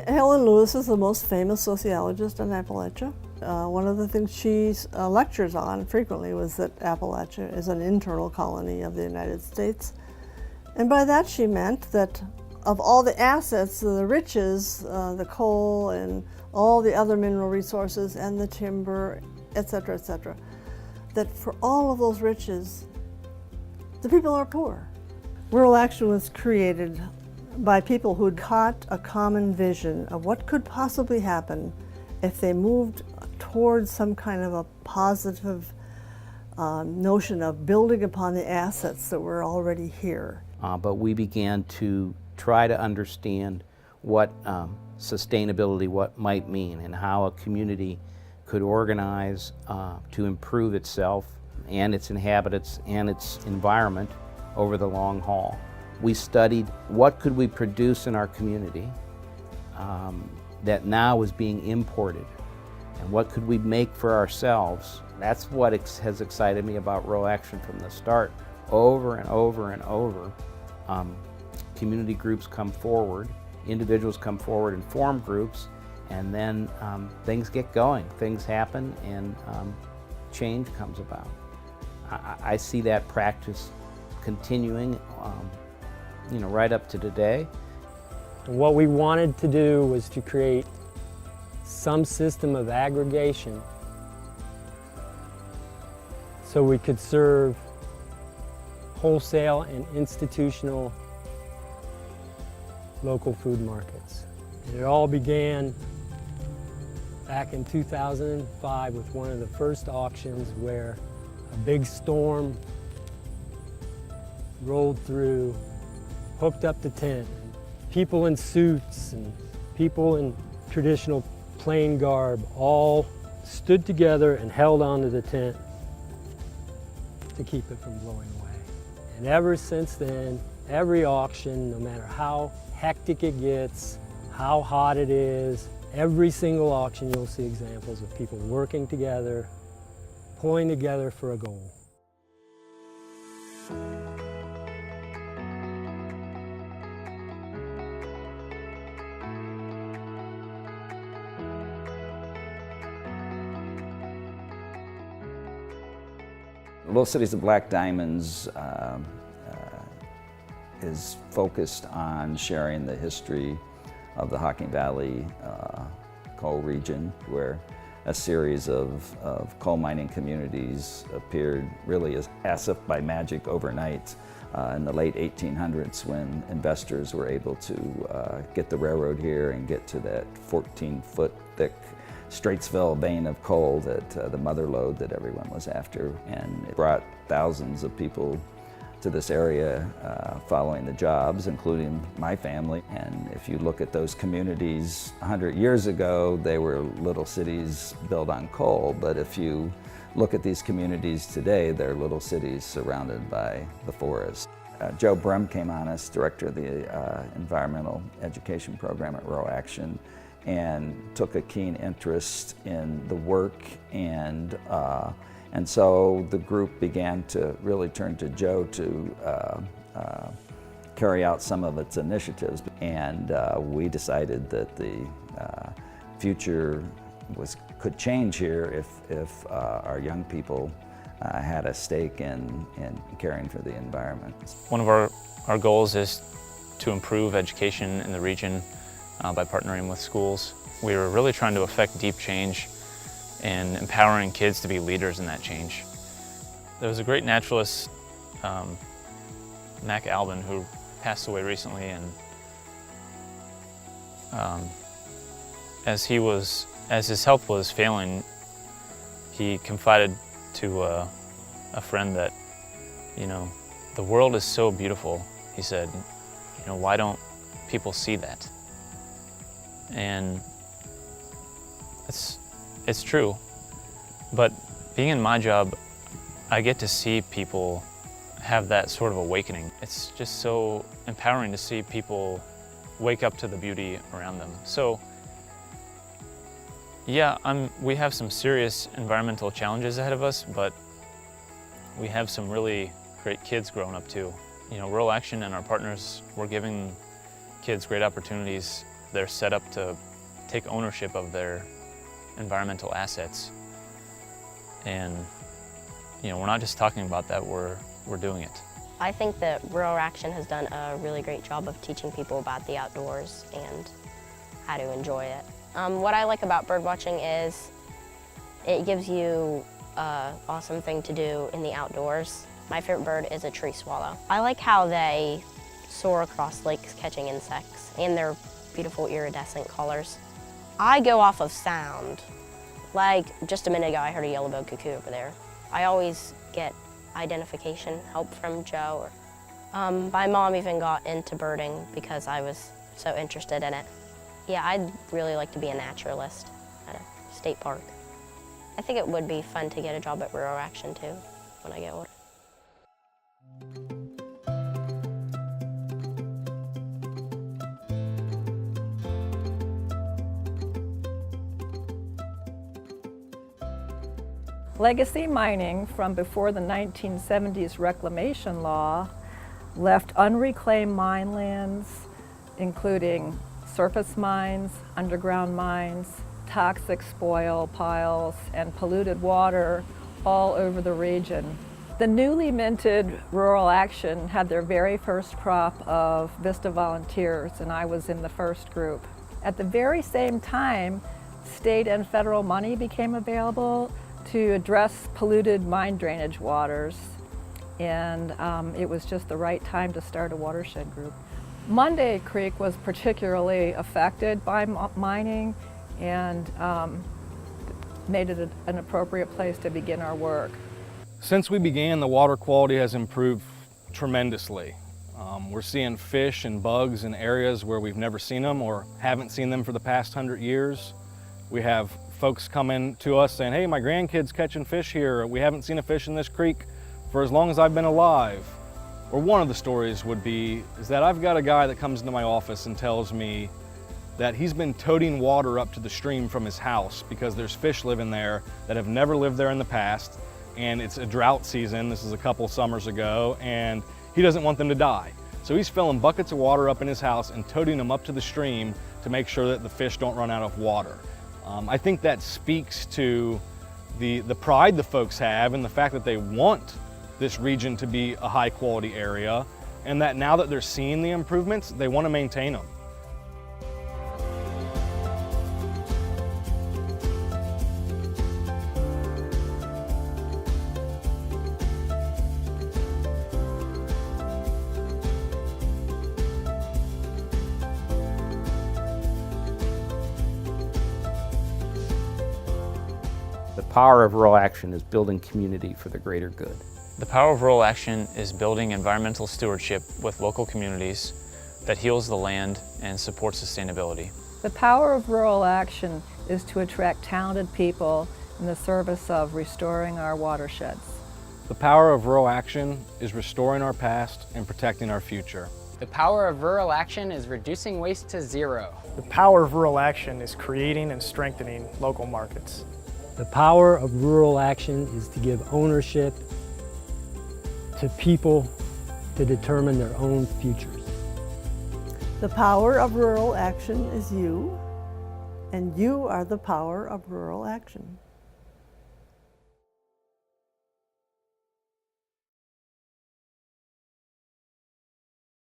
Helen Lewis is the most famous sociologist in Appalachia. One of the things she lectures on frequently was that Appalachia is an internal colony of the United States. And by that she meant that of all the assets, the riches, the coal and all the other mineral resources and the timber, et cetera, that for all of those riches, the people are poor. Rural Action was created by people who'd caught a common vision of what could possibly happen if they moved towards some kind of a positive notion of building upon the assets that were already here. But we began to try to understand what sustainability what might mean and how a community could organize to improve itself and its inhabitants and its environment over the long haul. We studied what could we produce in our community that now was being imported, and what could we make for ourselves. That's what has excited me about Rural Action from the start. Over and over and over, community groups come forward, individuals come forward and form groups, and then things get going, things happen, and change comes about. I see that practice continuing right up to today. What we wanted to do was to create some system of aggregation so we could serve wholesale and institutional local food markets. It all began back in 2005 with one of the first auctions where a big storm rolled through, hooked up the tent. People in suits and people in traditional plain garb all stood together and held onto the tent to keep it from blowing away. And ever since then, every auction, no matter how hectic it gets, how hot it is, every single auction you'll see examples of people working together, pulling together for a goal. Little Cities of Black Diamonds is focused on sharing the history of the Hocking Valley coal region, where a series of coal mining communities appeared really as if by magic overnight in the late 1800s, when investors were able to get the railroad here and get to that 14-foot thick Straitsville vein of coal, that the mother lode that everyone was after. And it brought thousands of people to this area following the jobs, including my family. And if you look at those communities 100 years ago, they were little cities built on coal. But if you look at these communities today, they're little cities surrounded by the forest. Joe Brum came on as director of the environmental education program at Rural Action, and took a keen interest in the work, and so the group began to really turn to Joe to carry out some of its initiatives. And we decided that the future could change here if our young people had a stake in caring for the environment. One of our goals is to improve education in the region by partnering with schools. We were really trying to affect deep change and empowering kids to be leaders in that change. There was a great naturalist, Mac Albin, who passed away recently, and as his health was failing, he confided to a friend that, the world is so beautiful. He said, why don't people see that? And it's true, but being in my job, I get to see people have that sort of awakening. It's just so empowering to see people wake up to the beauty around them. So yeah, we have some serious environmental challenges ahead of us, but we have some really great kids growing up too. Rural Action and our partners, we're giving kids great opportunities They're set up to take ownership of their environmental assets. And we're not just talking about that, we're doing it. I think that Rural Action has done a really great job of teaching people about the outdoors and how to enjoy it. What I like about bird watching is it gives you an awesome thing to do in the outdoors. My favorite bird is a tree swallow. I like how they soar across lakes catching insects and their beautiful iridescent colors. I go off of sound. Like just a minute ago, I heard a yellow-billed cuckoo over there. I always get identification help from Joe. My mom even got into birding because I was so interested in it. Yeah, I'd really like to be a naturalist at a state park. I think it would be fun to get a job at Rural Action too when I get older. Legacy mining from before the 1970s reclamation law left unreclaimed mine lands, including surface mines, underground mines, toxic spoil piles, and polluted water all over the region. The newly minted Rural Action had their very first crop of Vista volunteers, and I was in the first group. At the very same time, state and federal money became available to address polluted mine drainage waters, and it was just the right time to start a watershed group. Monday Creek was particularly affected by mining and made it an appropriate place to begin our work. Since we began, the water quality has improved tremendously. We're seeing fish and bugs in areas where we've never seen them or haven't seen them for the past 100 years. We have folks come in to us saying, hey, my grandkid's catching fish here. We haven't seen a fish in this creek for as long as I've been alive. Or one of the stories would be, is that I've got a guy that comes into my office and tells me that he's been toting water up to the stream from his house because there's fish living there that have never lived there in the past, and it's a drought season, this is a couple summers ago, and he doesn't want them to die. So he's filling buckets of water up in his house and toting them up to the stream to make sure that the fish don't run out of water. I think that speaks to the pride the folks have and the fact that they want this region to be a high quality area, and that now that they're seeing the improvements, they want to maintain them. The power of rural action is building community for the greater good. The power of Rural Action is building environmental stewardship with local communities that heals the land and supports sustainability. The power of Rural Action is to attract talented people in the service of restoring our watersheds. The power of rural action is restoring our past and protecting our future. The power of Rural Action is reducing waste to zero. The power of Rural Action is creating and strengthening local markets. The power of Rural Action is to give ownership to people to determine their own futures. The power of rural action is you, and you are the power of rural action.